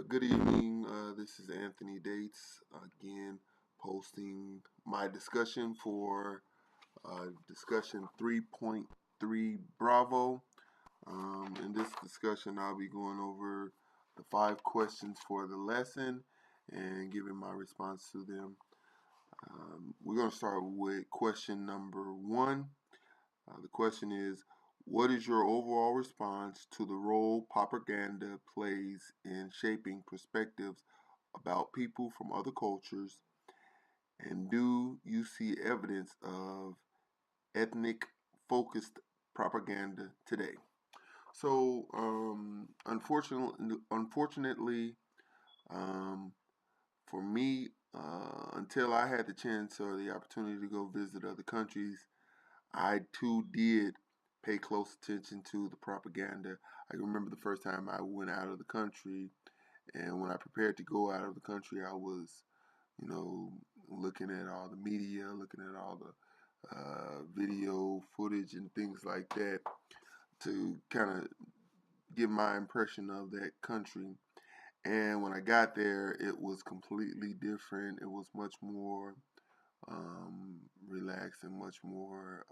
Good evening. This is Anthony Dates again, posting my discussion for discussion 3.3 Bravo. In this discussion, I'll be going over the 5 questions for the lesson and giving my response to them. We're going to start with question number 1. The question is, what is your overall response to the role propaganda plays in shaping perspectives about people from other cultures, and do you see evidence of ethnic-focused propaganda today? So, unfortunately, um, for me, until I had the chance or the opportunity to go visit other countries, I too did pay close attention to the propaganda. I remember the first time I went out of the country, and when I prepared to go out of the country, I was, looking at all the media, looking at all the video footage and things like that to kind of give my impression of that country. And when I got there, it was completely different. It was much more relaxed and much more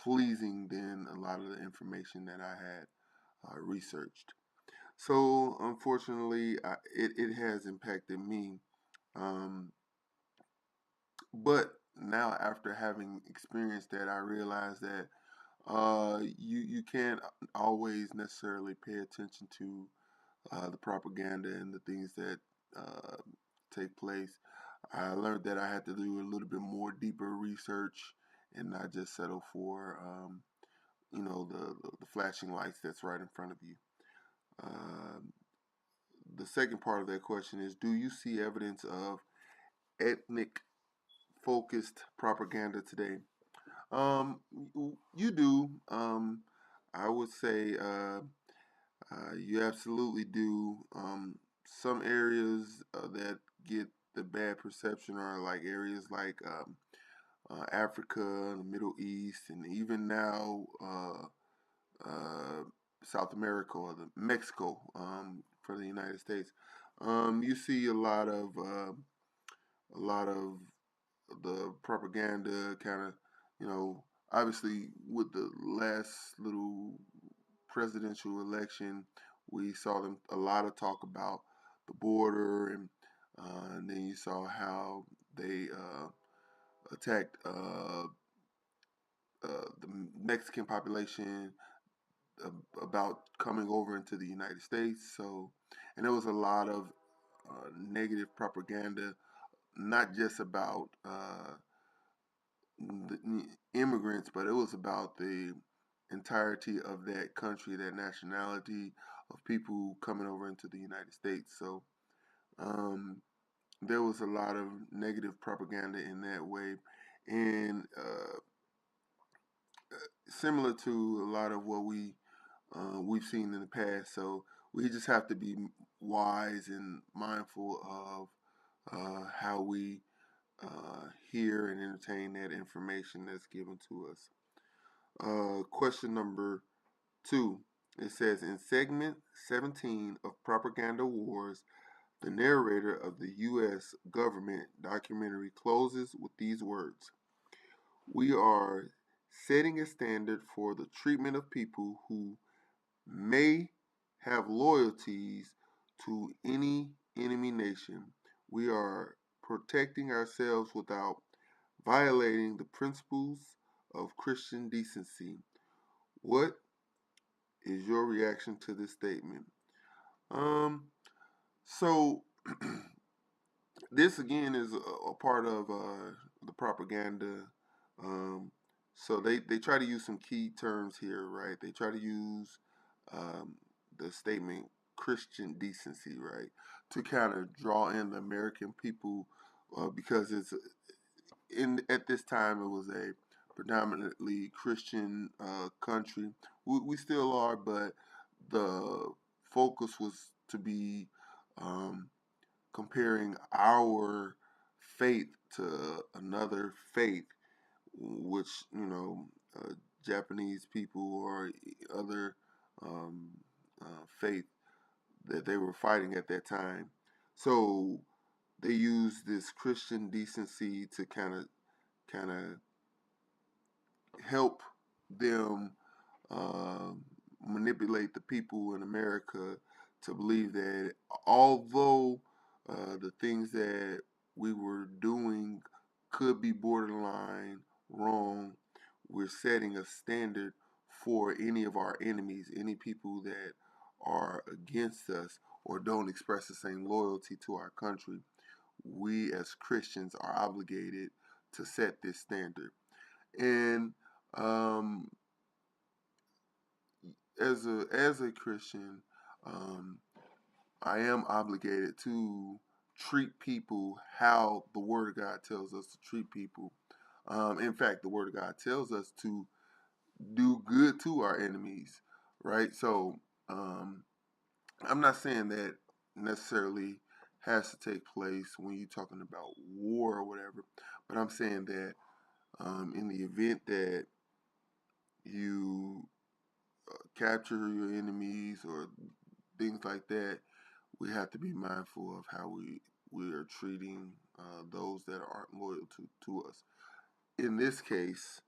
pleasing than a lot of the information that I had researched. So unfortunately, it has impacted me. Um, but now, after having experienced that, I realize that you can't always necessarily pay attention to the propaganda and the things that uh, take place. I learned that I had to do a little bit more deeper research and not just settle for the flashing lights that's right in front of you. Uh, the second part of that question is, do you see evidence of ethnic focused propaganda today? Um, you do. I would say you absolutely do. Some areas that get the bad perception are like areas like Africa, the Middle East, and even now uh, South America or Mexico for the United States. You see a lot of the propaganda kind of, obviously with the last little presidential election, we saw them a lot of talk about the border, and then you saw how they attacked the Mexican population about coming over into the United States. So, and there was a lot of negative propaganda, not just about the immigrants, but it was about the entirety of that country, that nationality of people coming over into the United States. So um, there was a lot of negative propaganda in that way, and similar to a lot of what we've seen in the past. So we just have to be wise and mindful of how we hear and entertain that information that's given to us. Question number 2. It says, in segment 17 of Propaganda Wars, the narrator of the U.S. government documentary closes with these words: "We are setting a standard for the treatment of people who may have loyalties to any enemy nation. We are protecting ourselves without violating the principles of Christian decency." What is your reaction to this statement? Um, so this again is a part of the propaganda. Um, so they try to use some key terms here, right? They try to use the statement Christian decency, right, to kind of draw in the American people because it's in at this time it was a predominantly Christian country. We still are, but the focus was to be um, comparing our faith to another faith, which Japanese people or other faith. that they were fighting at that time. So they used this Christian decency to kind of help them uh, manipulate the people in America to believe that although the things that we were doing could be borderline wrong, we're setting a standard for any of our enemies, any people that are against us or don't express the same loyalty to our country. We as Christians are obligated to set this standard. And um, as a Christian, um, I am obligated to treat people how the Word of God tells us to treat people. In fact, the Word of God tells us to do good to our enemies, right? So I'm not saying that necessarily has to take place when you're talking about war or whatever, but I'm saying that in the event that you capture your enemies or things like that, we have to be mindful of how we are treating those that aren't loyal to us. In this case,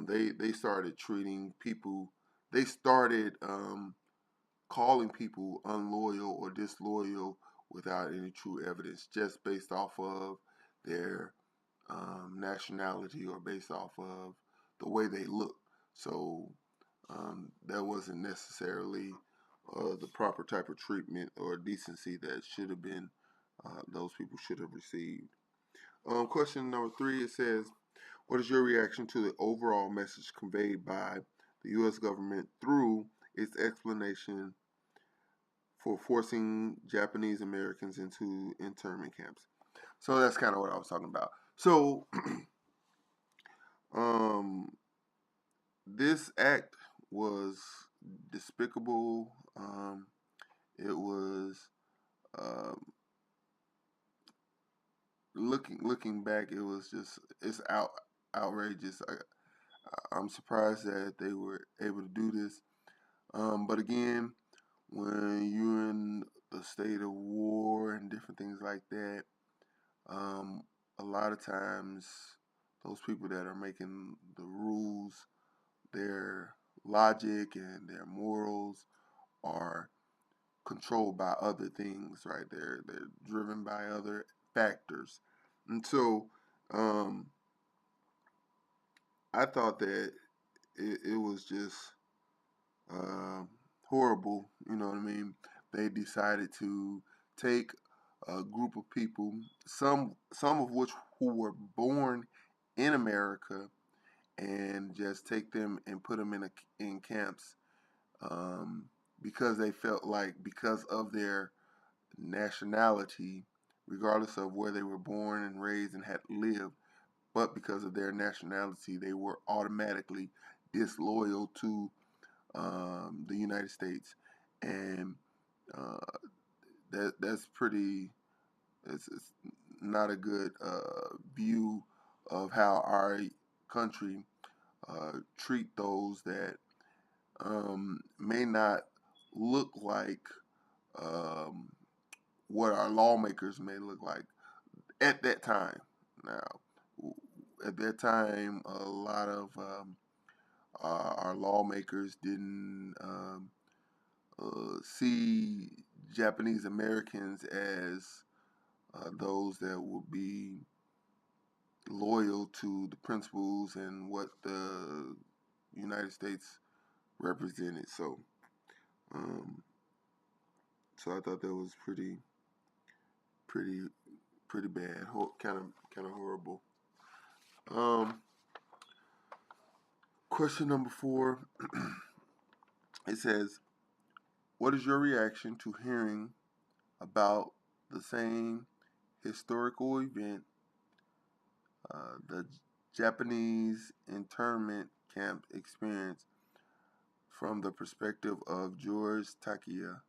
they started treating people. They started calling people unloyal or disloyal without any true evidence, just based off of their nationality or based off of the way they look. So that wasn't necessarily the proper type of treatment or decency that should have been those people should have received. Question number 3, it says, what is your reaction to the overall message conveyed by the U.S. government through its explanation for forcing Japanese Americans into internment camps? So that's kind of what I was talking about. So um, this act was despicable. It was um, looking back. It was just outrageous. I'm surprised that they were able to do this. But again, when you're in a state of war and different things like that, um, a lot of times those people that are making the rules, their logic and their morals are controlled by other things, right? They're driven by other factors, and so um, I thought that it was just uh, horrible. You know what I mean? They decided to take a group of people, some of which who were born in America, and just take them and put them in camps um, because they felt like because of their nationality, regardless of where they were born and raised and had lived, but because of their nationality, they were automatically disloyal to the United States, and uh, that's pretty. It's not a good view of how our country treat those that may not look like um, what our lawmakers may look like at that time. Now, at that time, a lot of our lawmakers didn't see Japanese Americans as those that would be loyal to the principles and what the United States represented. Um, so I thought that was pretty, pretty bad. Kind of horrible. Um, question number 4. It says, "What is your reaction to hearing about the same historical event, the Japanese internment camp experience, from the perspective of George Takia,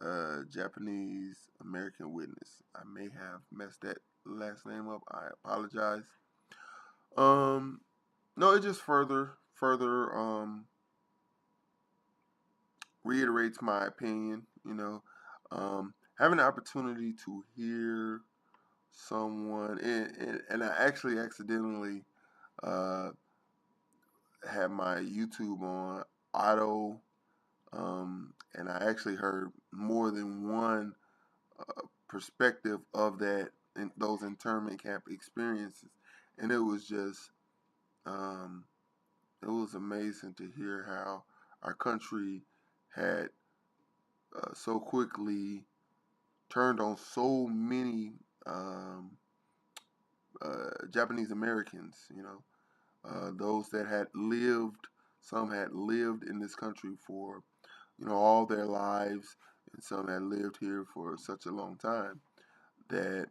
a Japanese American witness?" I may have messed that last name up. I apologize. Um, no, it just further reiterates my opinion. Having the opportunity to hear someone, and I actually accidentally uh, had my YouTube on auto, and I actually heard more than one perspective of that in those internment camp experiences, and it was just um, it was amazing to hear how our country had so quickly turned on so many um, Japanese Americans. Those that had lived, some had lived in this country for all their lives, and some had lived here for such a long time that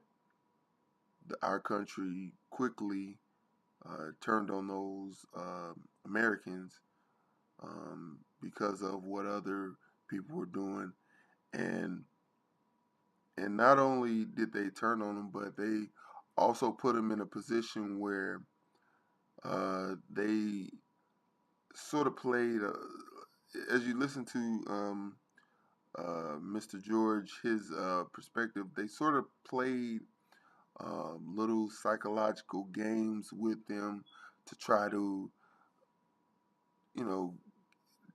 our country quickly turned on those Americans because of what other people were doing, and not only did they turn on them, but they also put them in a position where they sort of played. As you listen to Mr. George, his perspective, they sort of played little psychological games with them to try to, you know,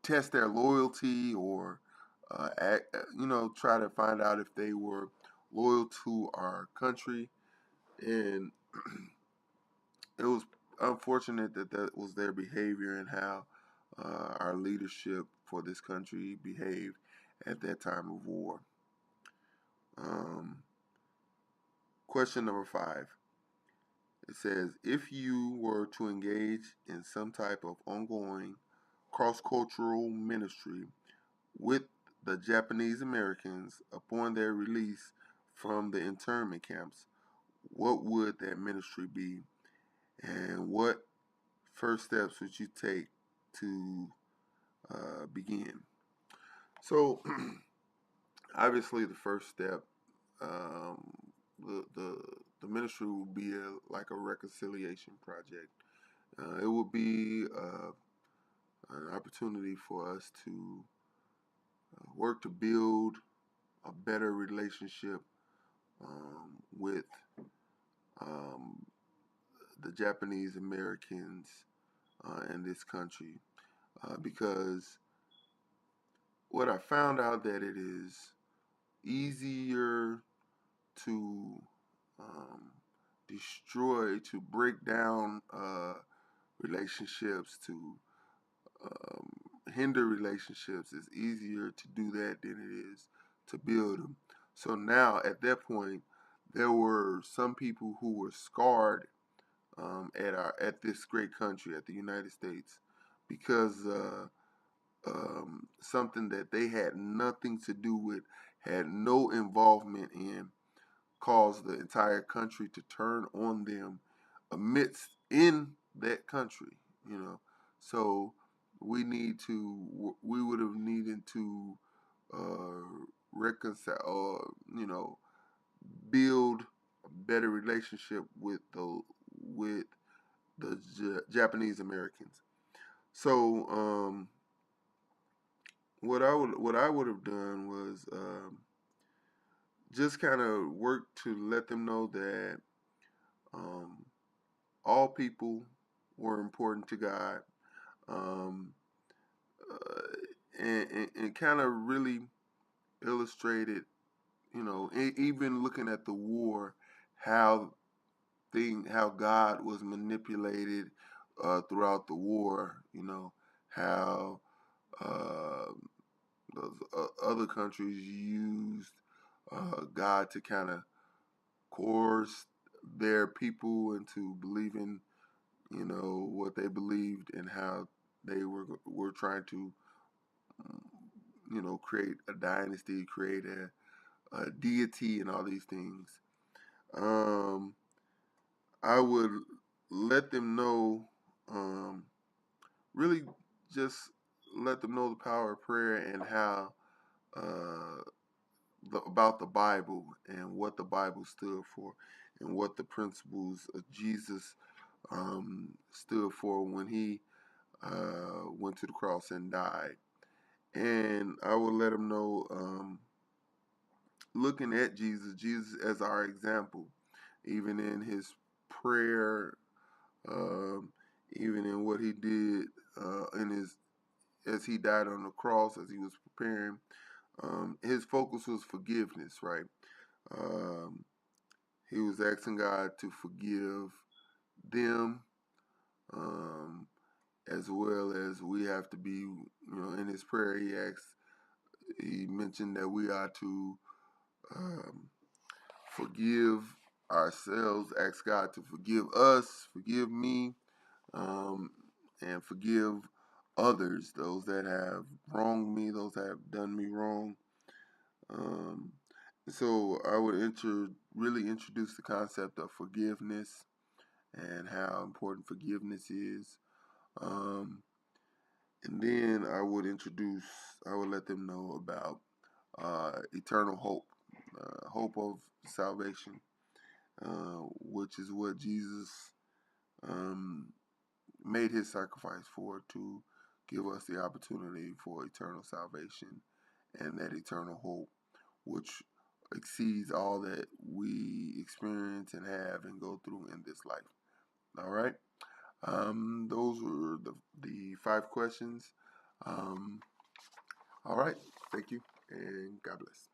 test their loyalty or, try to find out if they were loyal to our country. And it was unfortunate that that was their behavior and how our leadership for this country behaved at that time of war. Um, Question number 5. It says, if you were to engage in some type of ongoing cross-cultural ministry with the Japanese Americans upon their release from the internment camps, what would that ministry be? And what first steps would you take to begin? So, obviously, the first step, um, the, the the ministry will be like a reconciliation project. It will be an opportunity for us to work to build a better relationship with um, the Japanese Americans in this country, because what I found out that it is easier to um, destroy, to break down relationships, to um, hinder relationships. It's easier to do that than it is to build them. So now, at that point, there were some people who were scarred at this great country, at the United States, because something that they had nothing to do with, had no involvement in, caused the entire country to turn on them amidst in that country. You know, so we would have needed to reconcile, or build a better relationship with the Japanese Americans. So what I would have done was just kind of work to let them know that um, all people were important to God, um, and kind of really illustrated, even looking at the war, how how God was manipulated throughout the war. How uh, those other countries used God to kind of coerce their people into believing, what they believed, and how they were trying to, create a dynasty, create a deity, and all these things. Um, I would let them know, really just let them know the power of prayer and how uh, about the Bible and what the Bible stood for and what the principles of Jesus stood for when he went to the cross and died. And I will let them know looking at Jesus as our example, even in his prayer, um, even in what he did in his as he died on the cross, as he was preparing. His focus was forgiveness, right? Um, he was asking God to forgive them, um, as well as we have to be. In his prayer, he mentioned that we are to um, forgive ourselves, ask God to forgive us, forgive me, um, and forgive others, those that have wronged me, those that have done me wrong. Um, so I would really introduce the concept of forgiveness and how important forgiveness is. Um, and then I would let them know about eternal hope, hope of salvation, which is what Jesus um, made his sacrifice for, to give us the opportunity for eternal salvation and that eternal hope, which exceeds all that we experience and have and go through in this life. All right. Those were the 5 questions. All right. Thank you, and God bless.